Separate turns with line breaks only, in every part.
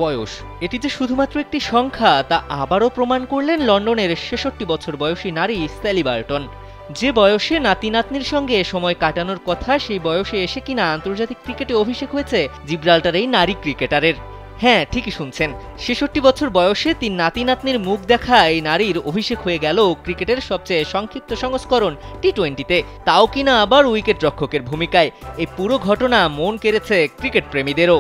বয়স এটি যে শুধুমাত্র একটি সংখ্যা তা আবারও প্রমাণ করলেন লন্ডনের ৬৬ বছর বয়সী নারী স্যালি বার্টন। যে বয়সে নাতি নাতনির সঙ্গে সময় কাটানোর কথা, সেই বয়সে এসে কিনা আন্তর্জাতিক ক্রিকেটে অভিষেক হয়েছে জিব্রাল্টার এই নারী ক্রিকেটারের। হ্যাঁ, ঠিকই শুনছেন, ৬৬ বছর বয়সে ৩ নাতি নাতনির মুখ দেখা এই নারীর অভিষেক হয়ে গেল ক্রিকেটের সবচেয়ে সংক্ষিপ্ত সংস্করণ টি-20-তে, তাও কিনা আবার উইকেট রক্ষকের ভূমিকায়। এই পুরো ঘটনা মন কেড়েছে ক্রিকেট প্রেমীদেরও।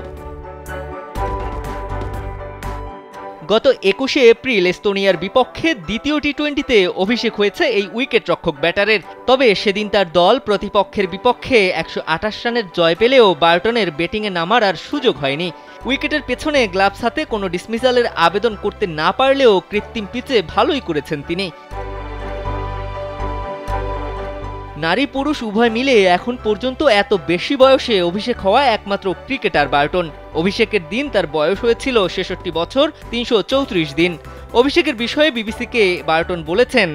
গত ২১শে এপ্রিল এস্তোনিয়ার বিপক্ষে দ্বিতীয় টি-20-তে অভিষেক হয়েছে এই উইকেট রক্ষক ব্যাটারের। তবে সেদিন তার দল প্রতিপক্ষের বিপক্ষে ১২৮ রানের জয় পেলেও বার্টনের ব্যাটিংয়ে নামার আর সুযোগ হয়নি। উইকেটের পেছনে গ্লাভস হাতে কোনো ডিসমিসালের আবেদন করতে না পারলেও কৃত্রিম পিচে ভালোই করেছেন তিনি। নারী পুরুষ উভয় মিলে এখন পর্যন্ত এত বেশি বয়সে অভিষেক হওয়া একমাত্র ক্রিকেটার বার্টন। অভিষেকের দিন তার বয়স হয়েছিল ৬৬ বছর ৩৩৪ দিন। অভিষেকের বিষয়ে বিবিসিকে বার্টন বলেছেন,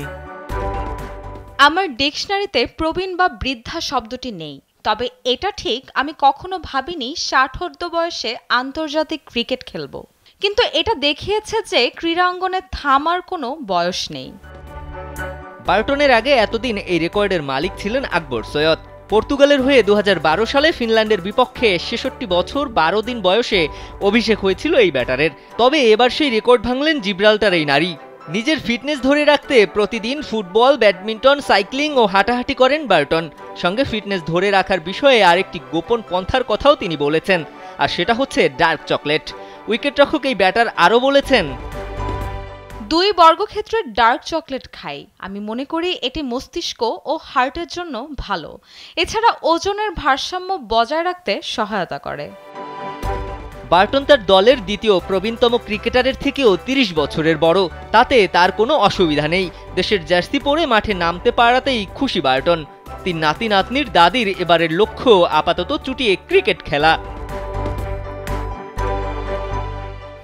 আমার ডিকশনারিতে প্রবীণ বা বৃদ্ধা শব্দটি নেই, তবে এটা ঠিক আমি কখনো ভাবিনি ৬০ বয়সে আন্তর্জাতিক ক্রিকেট খেলব, কিন্তু এটা দেখিয়েছে যে ক্রীড়াঙ্গনে থামার কোনো বয়স নেই।
বার্টনের আগে এতদিন এই রেকর্ডের মালিক ছিলেন আকবর সৈয়দ। পর্তুগালের হয়ে ২০১২ সালে ফিনল্যান্ডের বিপক্ষে ৬৬ বছর ১২ দিন বয়সে অভিষেক হয়েছিল এই ব্যাটারের। তবে এবার সেই রেকর্ড ভাঙলেন জিব্রাল্টার এই নারী। নিজের ফিটনেস ধরে রাখতে প্রতিদিন ফুটবল, ব্যাডমিন্টন, সাইক্লিং ও হাঁটাহাঁটি করেন বার্টন। সঙ্গে ফিটনেস ধরে রাখার বিষয়ে আরেকটি গোপন পন্থার কথাও তিনি বলেছেন, আর সেটা হচ্ছে ডার্ক চকলেট। উইকেটরক্ষক এই ব্যাটার আরও বলেছেন,
২ বর্গক্ষেত্রের ডার্ক চকলেট খাই। আমি মনে করি এটি মস্তিষ্ক ও হার্টের জন্য ভালো। এছাড়া ওজনের ভারসাম্য বজায় রাখতে সহায়তা করে।
বার্টন তার দলের দ্বিতীয় প্রবীণতম ক্রিকেটারের থেকেও ৩০ বছরের বড়, তাতে তার কোনো অসুবিধা নেই। দেশের জার্সি পরে মাঠে নামতে পারাতেই খুশি বার্টন। ৩ নাতি নাতনির দাদির এবারের লক্ষ্য আপাতত চুটিয়ে ক্রিকেট খেলা।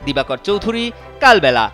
দিবাকর চৌধুরী, কালবেলা।